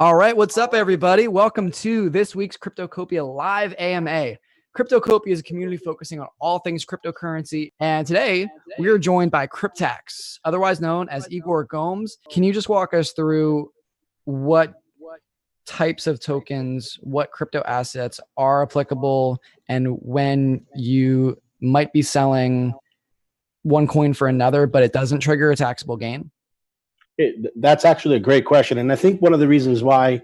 All right, what's up, everybody? Welcome to this week's Cryptocopia Live AMA. Cryptocopia is a community focusing on all things cryptocurrency, and today we are joined by CRYPTAX, otherwise known as Igor Gomes. Can you just walk us through what types of tokens, what crypto assets are applicable, and when you might be selling one coin for another, but it doesn't trigger a taxable gain? That's actually a great question. And I think one of the reasons why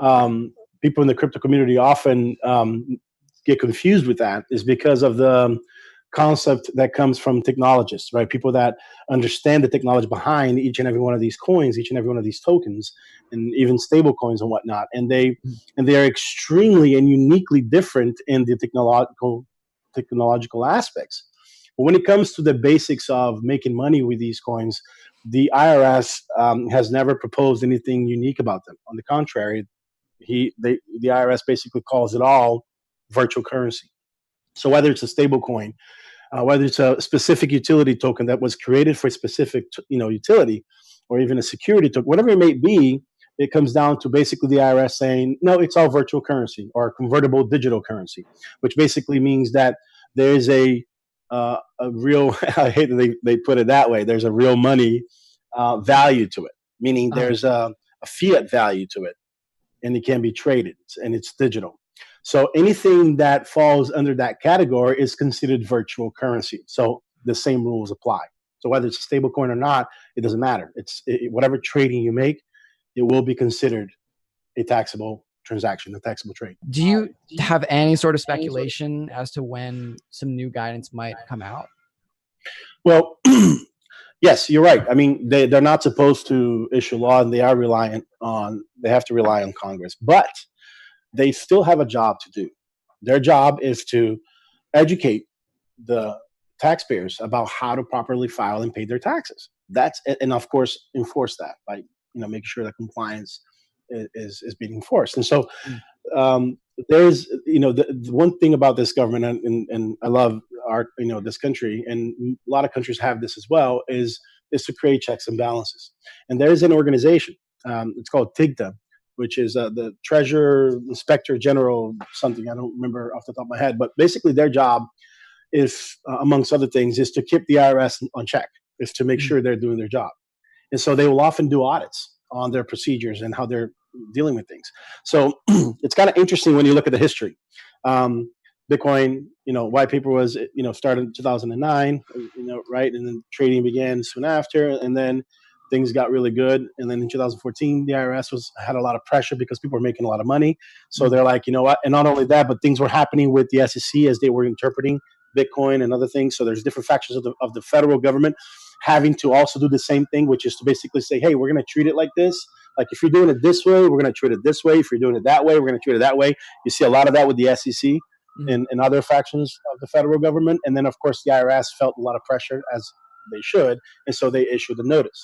people in the crypto community often get confused with that is because of the concept that comes from technologists, right? People that understand the technology behind each and every one of these coins, each and every one of these tokens, and even stable coins and whatnot. And they are extremely and uniquely different in the technological aspects. But when it comes to the basics of making money with these coins, the IRS has never proposed anything unique about them. On the contrary, the IRS basically calls it all virtual currency. So whether it's a stable coin, whether it's a specific utility token that was created for a specific utility, or even a security token, whatever it may be, it comes down to basically the IRS saying, no, it's all virtual currency or convertible digital currency, which basically means that there is a real, I hate that they put it that way, there's a real money value to it, meaning there's a fiat value to it, and it can be traded, and it's digital. So anything that falls under that category is considered virtual currency. So the same rules apply. So whether it's a stable coin or not, it doesn't matter. Whatever trading you make, it will be considered a taxable transaction, a taxable trade. Do you have any sort of speculation as to when some new guidance might come out? Well, yes, you're right. I mean, they're not supposed to issue law, and they have to rely on Congress, but they still have a job to do. Their job is to educate the taxpayers about how to properly file and pay their taxes. And of course, enforce that by making sure that compliance is being enforced. And so there's the one thing about this government, and I love this country, and a lot of countries have this as well, is to create checks and balances. And there is an organization, it's called TIGTA, which is the Treasurer Inspector General something, I don't remember off the top of my head, but basically their job is, amongst other things, is to keep the IRS on check, is to make sure they're doing their job. And so they will often do audits on their procedures and how they're dealing with things. So it's kind of interesting when you look at the history. Bitcoin, white paper was, started in 2009, right? And then trading began soon after, and then things got really good. And then in 2014, the IRS had a lot of pressure because people were making a lot of money. So they're like, you know what? And not only that, but things were happening with the SEC as they were interpreting Bitcoin and other things. So there's different factions of the federal government having to also do the same thing, which is to basically say, hey, we're going to treat it like this. Like if you're doing it this way, we're going to treat it this way. If you're doing it that way, we're going to treat it that way. You see a lot of that with the SEC and other factions of the federal government. And then, of course, the IRS felt a lot of pressure, as they should. And so they issued a notice.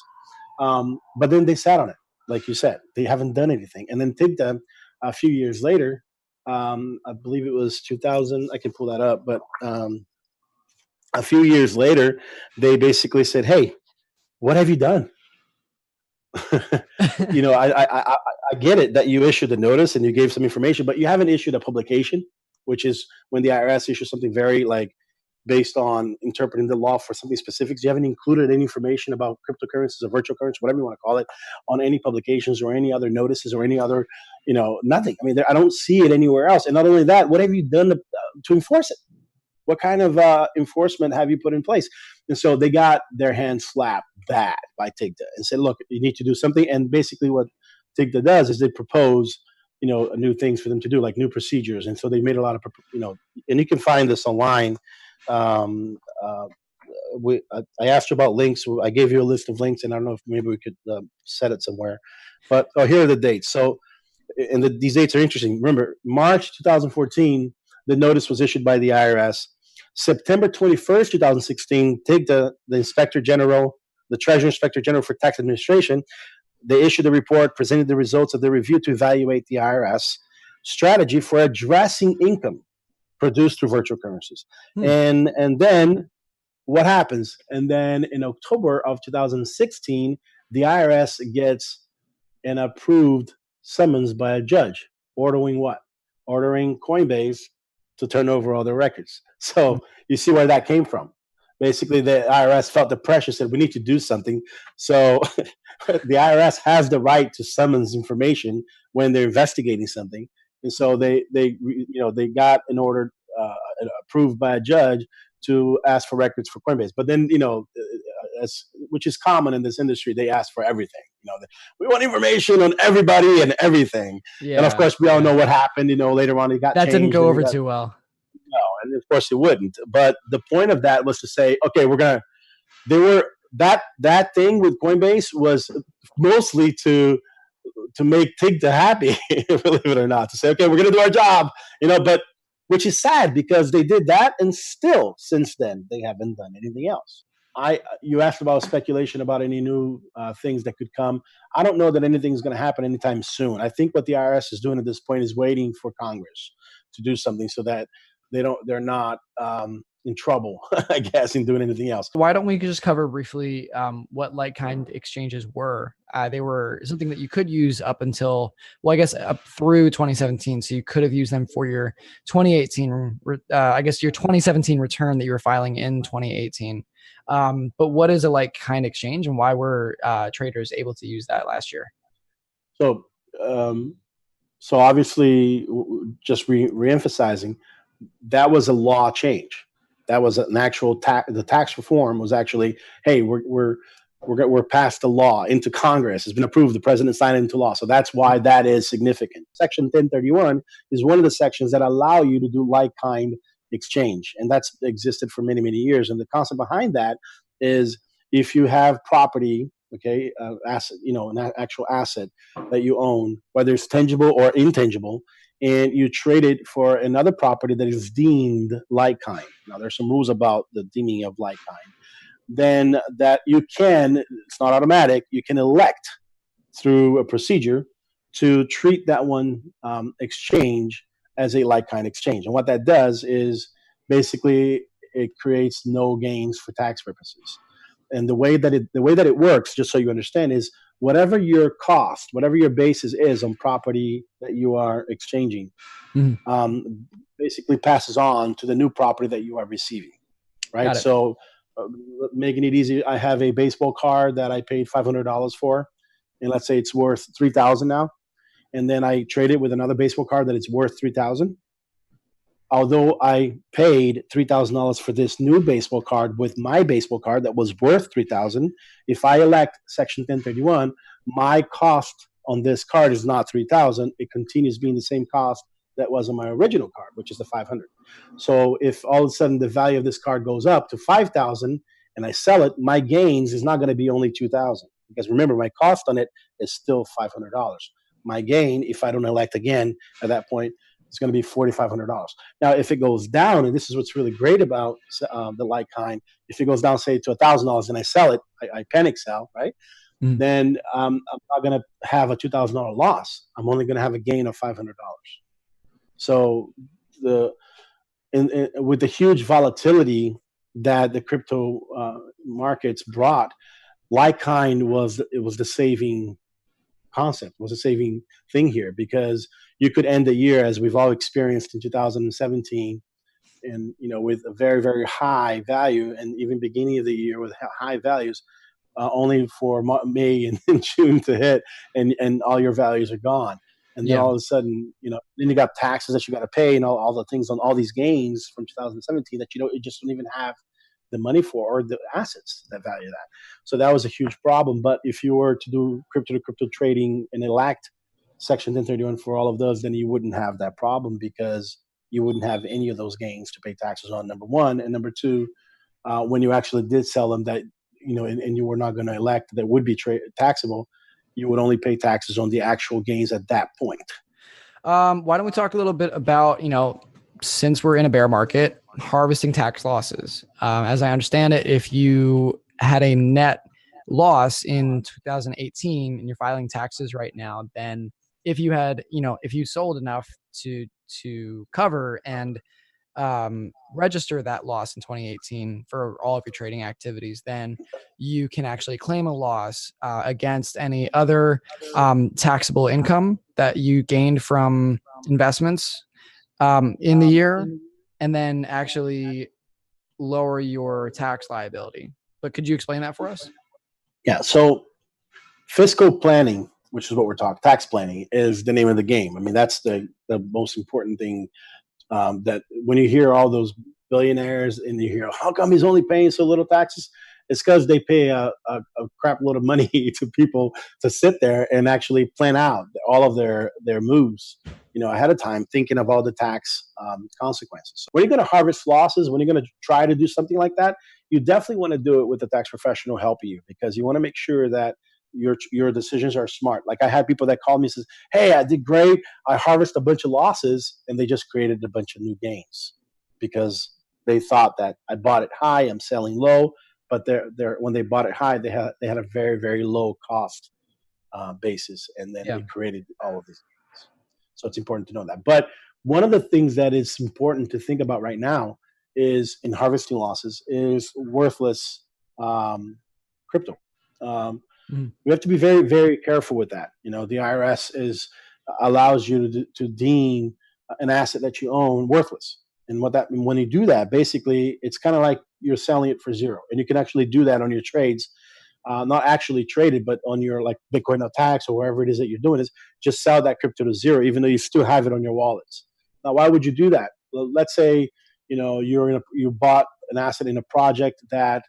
But then they sat on it, like you said. They haven't done anything. And then TIGTA, a few years later, I believe it was 2000, I can pull that up, but a few years later, they basically said, hey, what have you done? I get it that you issued a notice and you gave some information, but you haven't issued a publication, which is when the IRS issues something very based on interpreting the law for something specific. You haven't included any information about cryptocurrencies or virtual currency, whatever you want to call it, on any publications or any other notices or any other, nothing. I mean, I don't see it anywhere else. And not only that, what have you done to enforce it? What kind of enforcement have you put in place? And so they got their hands slapped bad by TIGTA and said, look, you need to do something. And basically what TIGTA does is they propose, new things for them to do, like new procedures. And so they made a lot of, and you can find this online. I asked you about links. I gave you a list of links, and I don't know if maybe we could set it somewhere. But here are the dates. So, and these dates are interesting. Remember, March 2014, the notice was issued by the IRS. September 21st, 2016, TIGTA, the Inspector General, the Treasury Inspector General for Tax Administration, they issued a report presenting the results of the review to evaluate the IRS strategy for addressing income produced through virtual currencies. And then what happens? And then in October of 2016, the IRS gets an approved summons by a judge ordering what? Ordering Coinbase to turn over all their records. So you see where that came from. Basically, the IRS felt the pressure, said we need to do something. So the IRS has the right to summons information when they're investigating something, and so they got an order approved by a judge to ask for records for Coinbase. But then which is common in this industry, they ask for everything. We want information on everybody and everything. Yeah, and of course, we all know what happened. Later on, it got that changed. Didn't go over too well. No, and of course it wouldn't. But the point of that was to say, okay, that thing with Coinbase was mostly to make Tigta happy, believe it or not, to say, okay, we're going to do our job, but which is sad because they did that, and still since then they haven't done anything else. You asked about speculation about any new things that could come. I don't know that anything's going to happen anytime soon. I think what the IRS is doing at this point is waiting for Congress to do something so that they're not in trouble, I guess, in doing anything else. Why don't we just cover briefly what LikeKind exchanges were? They were something that you could use up until, well, I guess up through 2017. So you could have used them for your 2018, your 2017 return that you were filing in 2018. But what is a LikeKind exchange, and why were traders able to use that last year? So obviously, just reemphasizing, that was a law change. That was an actual the tax reform was actually, hey, we're passed the law into Congress. It's been approved. The president signed it into law. So that's why that is significant. Section 1031 is one of the sections that allow you to do LikeKind exchange, and that's existed for many, many years. And the concept behind that is if you have property, okay, asset, an actual asset that you own, whether it's tangible or intangible, and you trade it for another property that is deemed LikeKind. Now, there's some rules about the deeming of LikeKind. Then that you can, it's not automatic, you can elect through a procedure to treat that one exchange as a LikeKind exchange. And what that does is basically it creates no gains for tax purposes. And the way that it works, just so you understand, is whatever your cost, whatever your basis is on property that you are exchanging, basically passes on to the new property that you are receiving, right? So making it easy, I have a baseball card that I paid $500 for, and let's say it's worth $3,000 now, and then I trade it with another baseball card that it's worth $3,000. Although I paid $3,000 for this new baseball card with my baseball card that was worth $3,000, if I elect Section 1031, my cost on this card is not $3,000. It continues being the same cost that was on my original card, which is the $500. So if all of a sudden the value of this card goes up to $5,000 and I sell it, my gains is not going to be only $2,000, because remember, my cost on it is still $500. My gain, if I don't elect again at that point, it's going to be $4,500. Now, if it goes down, and this is what's really great about the LikeKind, if it goes down, say, to $1,000 and I sell it, I panic sell, right? Then I'm not going to have a $2,000 loss. I'm only going to have a gain of $500. So with the huge volatility that the crypto markets brought, LikeKind was the saving concept, was a saving thing here, because you could end the year, as we've all experienced in 2017, and with a very, very high value, and even beginning of the year with high values, only for May and June to hit, and all your values are gone. And then all of a sudden, then you got taxes that you got to pay, and all the things on all these gains from 2017 that you just don't even have the money for, or the assets that value that. So that was a huge problem. But if you were to do crypto to crypto trading and elect Section 1031 for all of those, then you wouldn't have that problem, because you wouldn't have any of those gains to pay taxes on, number one. And number two, when you actually did sell them, that and you were not going to elect that would be taxable, you would only pay taxes on the actual gains at that point. Why don't we talk a little bit about, since we're in a bear market, harvesting tax losses? As I understand it, if you had a net loss in 2018 and you're filing taxes right now, then if you had, if you sold enough to cover and register that loss in 2018 for all of your trading activities, then you can actually claim a loss against any other taxable income that you gained from investments in the year, and then actually lower your tax liability. But could you explain that for us? Yeah. So fiscal planning, which is what we're talking, tax planning, is the name of the game. I mean, that's the most important thing. That when you hear all those billionaires and you hear, how come he's only paying so little taxes? It's because they pay a crap load of money to people to sit there and actually plan out all of their moves, ahead of time, thinking of all the tax consequences. So when you're going to harvest losses, when you're going to try to do something like that, you definitely want to do it with a tax professional helping you, because you want to make sure that your decisions are smart. Like, I had people that called me and says, hey, I did great. I harvest a bunch of losses, and they just created a bunch of new gains because they thought that I bought it high, I'm selling low. But when they bought it high, they had a very, very low cost basis, and then they created all of these gains. So it's important to know that. But one of the things that is important to think about right now is, in harvesting losses, is worthless crypto. We have to be very, very careful with that. The IRS allows you to deem an asset that you own worthless. And when you do that, basically, it's kind of like you're selling it for zero. And you can actually do that on your trades, not actually traded, but on your like Bitcoin tax or wherever it is that you're doing, is just sell that crypto to zero, even though you still have it on your wallets. Now, why would you do that? Well, let's say you bought an asset in a project that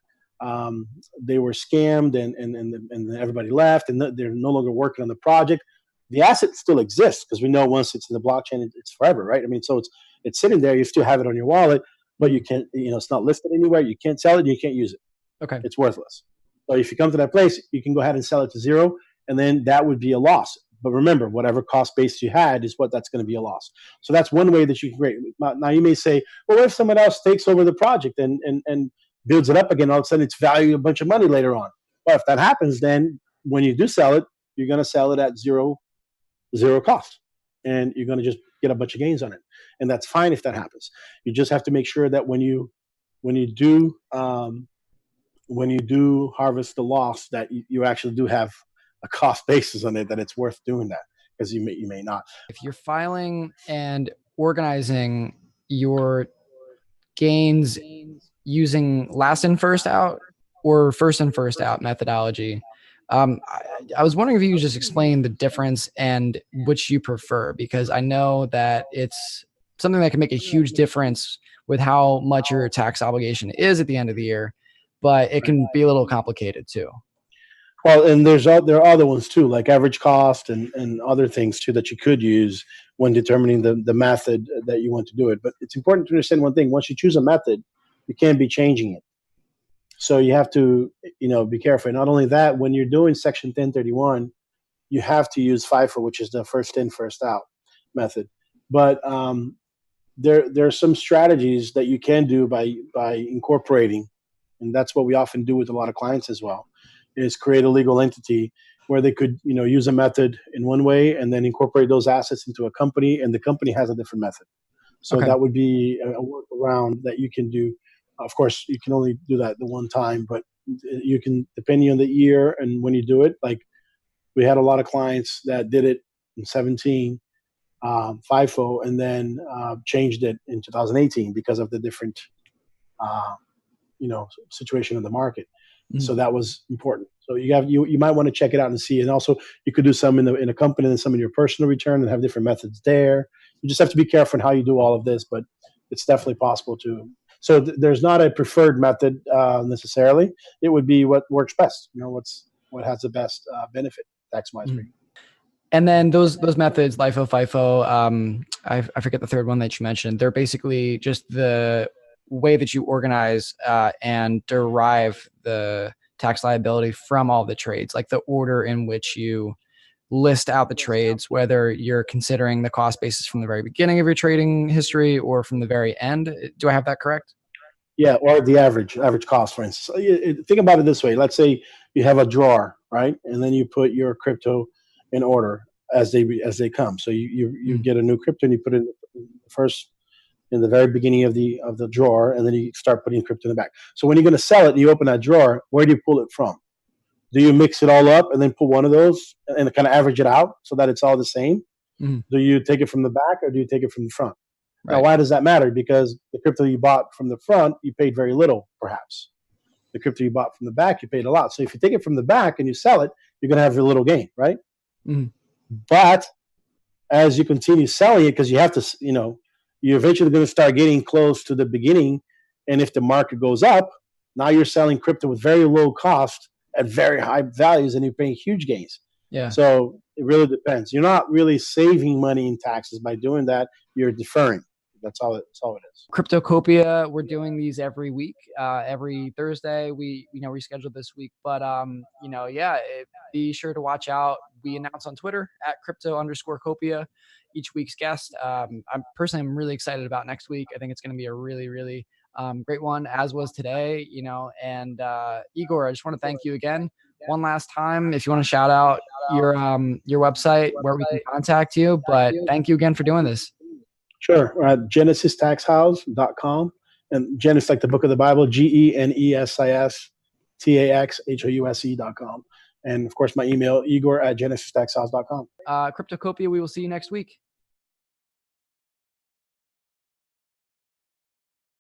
they were scammed and everybody left, and they're no longer working on the project. The asset still exists, because we know once it's in the blockchain, it's forever, right? I mean, so it's sitting there. You still have it on your wallet, but you can't, it's not listed anywhere. You can't sell it. You can't use it. Okay. It's worthless. So if you come to that place, you can go ahead and sell it to zero, and then that would be a loss. But remember, whatever cost base you had is what that's going to be a loss. So that's one way that you can create. Now you may say, well, what if someone else takes over the project and builds it up again? All of a sudden, it's valued a bunch of money later on. Well, if that happens, then when you do sell it, you're going to sell it at zero cost, and you're going to just get a bunch of gains on it, and that's fine if that happens. You just have to make sure that when you do harvest the loss, that you actually do have a cost basis on it, that it's worth doing that, because you may not. If you're filing and organizing your gains using last in, first out, or first in, first out methodology, I was wondering if you could just explain the difference and which you prefer, because I know that it's something that can make a huge difference with how much your tax obligation is at the end of the year, but it can be a little complicated too. Well, and there are other ones too, like average cost and other things too that you could use when determining the method that you want to do it. But it's important to understand one thing: once you choose a method, you can't be changing it. So you have to, be careful. And not only that, when you're doing Section 1031, you have to use FIFO, which is the first in, first out method. But there are some strategies that you can do by incorporating, and that's what we often do with a lot of clients as well, is create a legal entity where they could, use a method in one way and then incorporate those assets into a company, and the company has a different method. So that would be a workaround that you can do. Of course, you can only do that the one time, but you can, depending on the year and when you do it. Like, we had a lot of clients that did it in 17, FIFO, and then changed it in 2018 because of the different, situation in the market. Mm-hmm. So that was important. So you might want to check it out and see. And also, you could do some in a company and some in your personal return and have different methods there. You just have to be careful in how you do all of this, but it's definitely possible to. So there's not a preferred method necessarily. It would be what works best. What has the best benefit tax-wise for you. And then those methods, LIFO, FIFO, I forget the third one that you mentioned. They're basically just the way that you organize and derive the tax liability from all the trades, like the order in which you list out the trades, whether you're considering the cost basis from the very beginning of your trading history or from the very end. Do I have that correct? Yeah, or the average cost, for instance. Think about it this way. Let's say you have a drawer, right? And then you put your crypto in order as they come. So you get a new crypto and you put it in the first in the very beginning of the drawer, and then you start putting crypto in the back. So when you're going to sell it and you open that drawer, where do you pull it from? Do you mix it all up and then pull one of those and kind of average it out so that it's all the same? Mm-hmm. Do you take it from the back or do you take it from the front? Right. Now, why does that matter? Because the crypto you bought from the front, you paid very little, perhaps. The crypto you bought from the back, you paid a lot. So if you take it from the back and you sell it, you're going to have a little gain, right? Mm-hmm. But as you continue selling it, because you have to, you're eventually going to start getting close to the beginning. And if the market goes up, now you're selling crypto with very low cost at very high values, and you're paying huge gains. Yeah. So it really depends. You're not really saving money in taxes by doing that. You're deferring. That's all it is. Cryptocopia, we're doing these every week, every Thursday. We rescheduled this week, but be sure to watch out. We announce on Twitter at @crypto_copia each week's guest. I'm really excited about next week. I think it's going to be a really, really great one, as was today. And Igor, I just want to thank you again one last time. If you want to shout out your website where we can contact you, but thank you again for doing this. Sure. GenesisTaxHouse.com. And Genesis, like the book of the Bible, GenesisTaxHouse.com. And of course, my email, Igor @GenesisTaxHouse.com. Cryptocopia, we will see you next week.